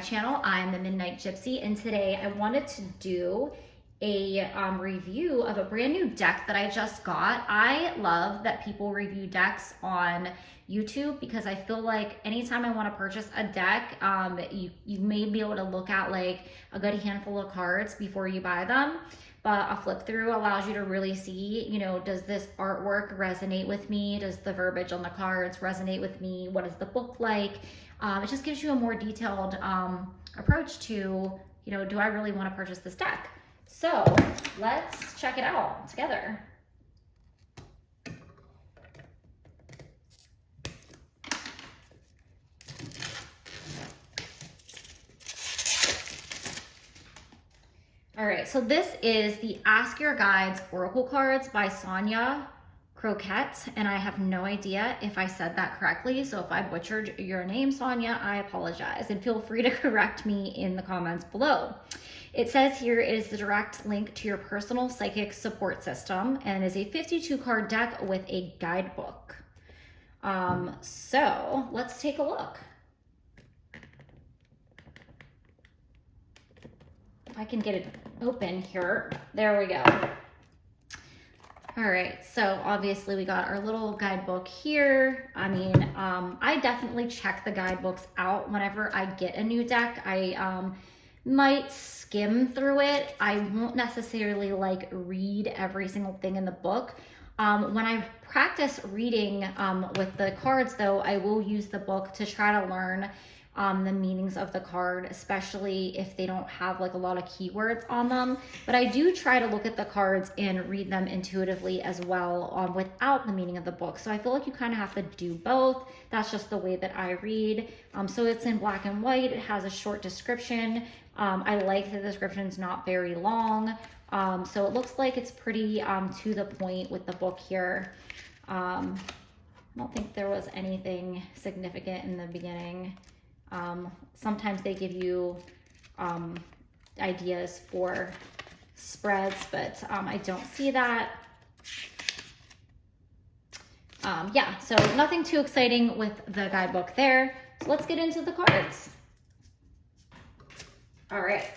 channel. I'm the Midnight Gypsy, and today I wanted to do a review of a brand new deck that I just got. I love that people review decks on YouTube because I feel like anytime I want to purchase a deck, you may be able to look at like a good handful of cards before you buy them. But a flip through allows you to really see, you know, does this artwork resonate with me? Does the verbiage on the cards resonate with me? What is the book like? It just gives you a more detailed approach to, you know, do I really want to purchase this deck? So let's check it out together. All right, so this is the Ask Your Guides Oracle Cards by Sonia Croquette, and I have no idea if I said that correctly, so if I butchered your name, Sonia, I apologize, and feel free to correct me in the comments below. It says here is the direct link to your personal psychic support system and is a 52 card deck with a guidebook. So let's take a look. If I can get it open here. There we go. All right, so obviously we got our little guidebook here. I mean, I definitely check the guidebooks out whenever I get a new deck. I might skim through it. I won't necessarily like read every single thing in the book. When I practice reading with the cards though, I will use the book to try to learn the meanings of the card, especially if they don't have like a lot of keywords on them. But I do try to look at the cards and read them intuitively as well without the meaning of the book. So I feel like you kind of have to do both. That's just the way that I read. So it's in black and white. It has a short description. I like the description's not very long. So it looks like it's pretty to the point with the book here. I don't think there was anything significant in the beginning. Sometimes they give you ideas for spreads, but I don't see that. Yeah, so nothing too exciting with the guidebook there. So let's get into the cards. All right.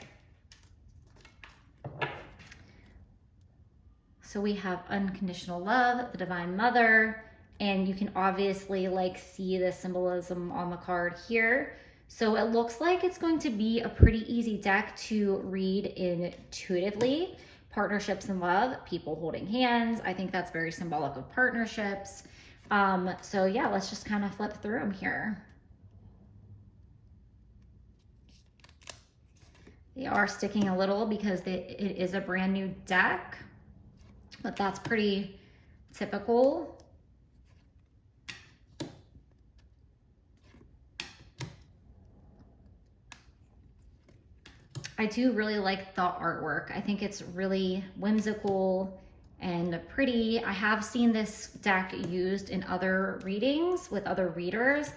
So we have Unconditional Love, the Divine Mother, and you can obviously like see the symbolism on the card here. So it looks like it's going to be a pretty easy deck to read intuitively. Partnerships and love, people holding hands. I think that's very symbolic of partnerships. So yeah, let's just kind of flip through them here. They are sticking a little because it is a brand new deck, but that's pretty typical. I do really like the artwork. I think it's really whimsical and pretty. I have seen this deck used in other readings with other readers,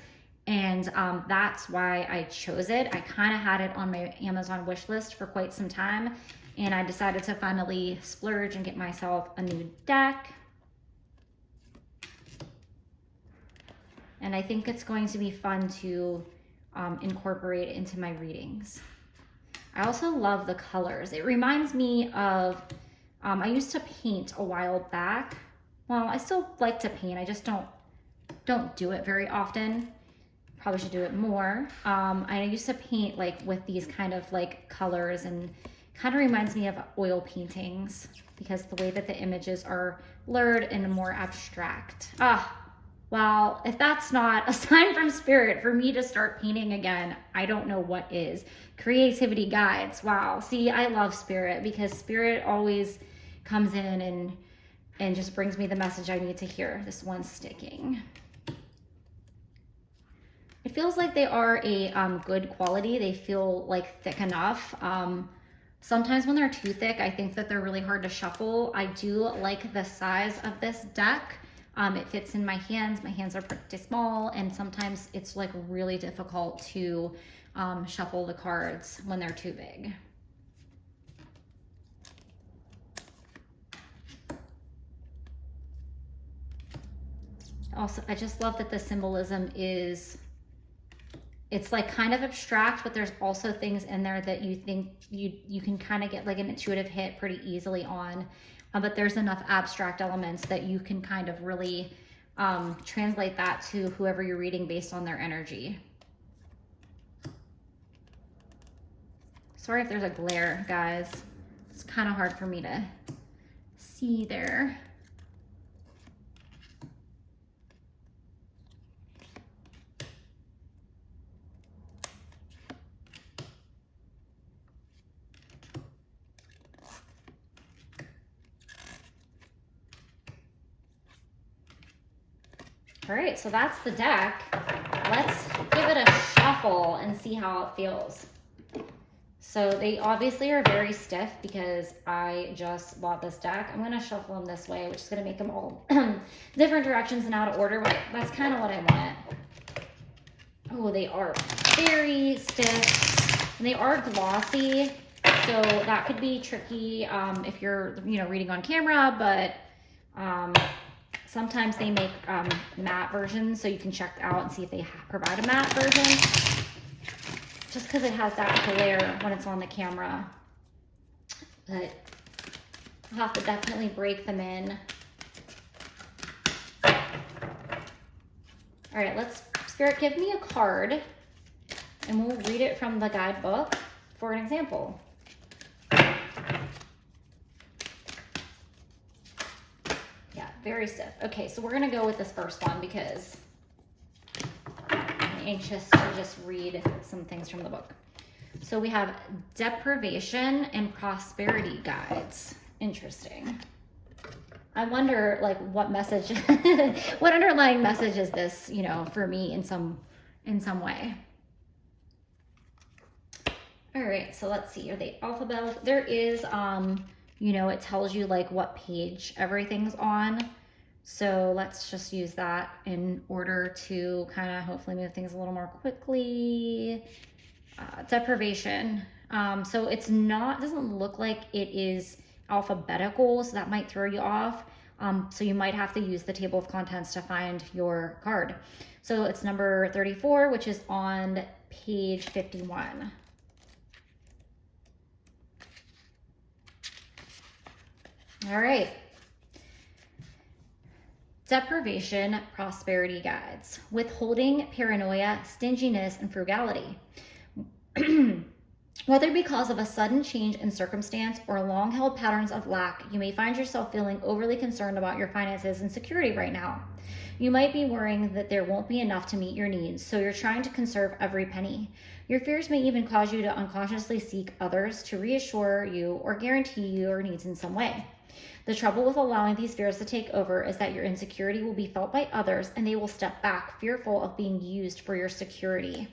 and that's why I chose it. I kind of had it on my Amazon wish list for quite some time, and I decided to finally splurge and get myself a new deck. And I think it's going to be fun to incorporate into my readings. I also love the colors. It reminds me of, I used to paint a while back. Well, I still like to paint. I just don't do it very often. Probably should do it more. I used to paint like with these kind of like colors, and kind of reminds me of oil paintings because the way that the images are blurred and more abstract. Well, if that's not a sign from spirit for me to start painting again, I don't know what is. Creativity guides. Wow. See, I love spirit because spirit always comes in and just brings me the message I need to hear. This one's sticking. It feels like they are a good quality. They feel like thick enough. Sometimes when they're too thick, I think that they're really hard to shuffle. I do like the size of this deck. It fits in my hands. My hands are pretty small, and sometimes it's like really difficult to shuffle the cards when they're too big. Also, I just love that the symbolism is it's like kind of abstract, but there's also things in there that you think you can kind of get like an intuitive hit pretty easily on. But there's enough abstract elements that you can kind of really translate that to whoever you're reading based on their energy. Sorry if there's a glare, guys. It's kind of hard for me to see there. All right, so that's the deck. Let's give it a shuffle and see how it feels. So they obviously are very stiff because I just bought this deck. I'm gonna shuffle them this way, which is gonna make them all different directions and out of order, but that's kind of what I want. Oh, they are very stiff and they are glossy. So that could be tricky if you're, reading on camera, but sometimes they make matte versions, so you can check out and see if they provide a matte version. Just because it has that glare when it's on the camera. But I'll have to definitely break them in. All right, Spirit, give me a card and we'll read it from the guidebook for an example. Yeah, very stiff. Okay, so we're gonna go with this first one because I'm anxious to just read some things from the book. So we have deprivation and prosperity guides. Interesting. I wonder like what message, what underlying message is this, for me in some way. All right, so let's see, are they alphabetical? There is, it tells you like what page everything's on. So let's just use that in order to kind of hopefully move things a little more quickly. Deprivation. So it's doesn't look like it is alphabetical, so that might throw you off. So you might have to use the table of contents to find your card. So it's number 34, which is on page 51. All right. Deprivation, prosperity guides, withholding, paranoia, stinginess, and frugality. Whether because of a sudden change in circumstance or long-held patterns of lack, you may find yourself feeling overly concerned about your finances and security right now. You might be worrying that there won't be enough to meet your needs, so you're trying to conserve every penny. Your fears may even cause you to unconsciously seek others to reassure you or guarantee your needs in some way. The trouble with allowing these fears to take over is that your insecurity will be felt by others and they will step back, fearful of being used for your security,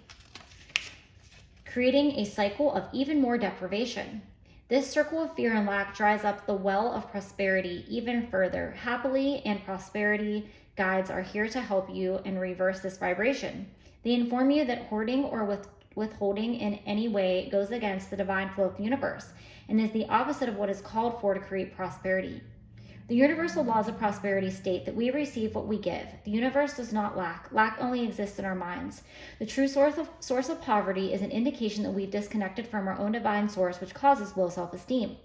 creating a cycle of even more deprivation. This circle of fear and lack dries up the well of prosperity even further. Happily and prosperity guides are here to help you and reverse this vibration. They inform you that hoarding or withholding in any way goes against the divine flow of the universe and is the opposite of what is called for to create prosperity. The universal laws of prosperity state that we receive what we give. The universe does not lack. Lack only exists in our minds. The true source of poverty is an indication that we've disconnected from our own divine source, which causes low self-esteem.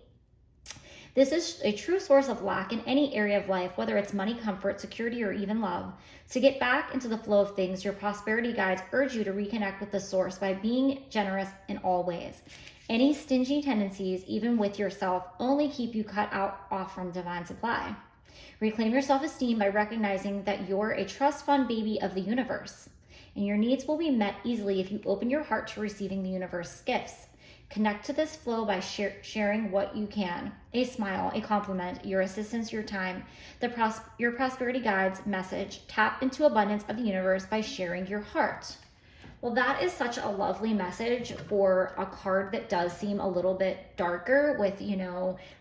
This is a true source of lack in any area of life, whether it's money, comfort, security, or even love. To get back into the flow of things, your prosperity guides urge you to reconnect with the source by being generous in all ways. Any stingy tendencies, even with yourself, only keep you cut off from divine supply. Reclaim your self-esteem by recognizing that you're a trust fund baby of the universe, and your needs will be met easily if you open your heart to receiving the universe's gifts. Connect to this flow by sharing what you can. A smile, a compliment, your assistance, your time. Your prosperity guides message. Tap into abundance of the universe by sharing your heart. Well, that is such a lovely message for a card that does seem a little bit darker with,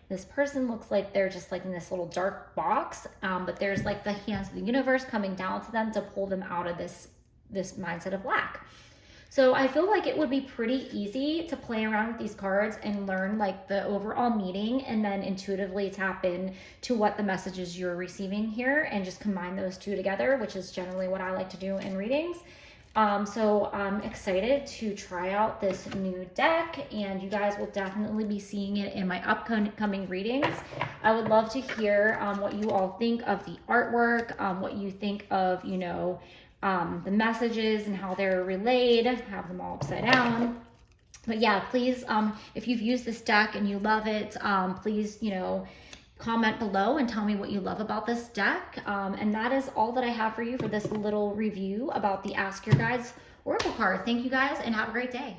this person looks like they're just like in this little dark box, but there's like the hands of the universe coming down to them to pull them out of this mindset of lack. So I feel like it would be pretty easy to play around with these cards and learn like the overall meaning and then intuitively tap in to what the messages you're receiving here and just combine those two together, which is generally what I like to do in readings. So I'm excited to try out this new deck, and you guys will definitely be seeing it in my upcoming readings. I would love to hear what you all think of the artwork, what you think of, you know, the messages and how they're relayed. Have them all upside down. But yeah, please, if you've used this deck and you love it, please, you know, comment below and tell me what you love about this deck. And that is all that I have for you for this little review about the Ask Your Guides Oracle card. Thank you guys and have a great day.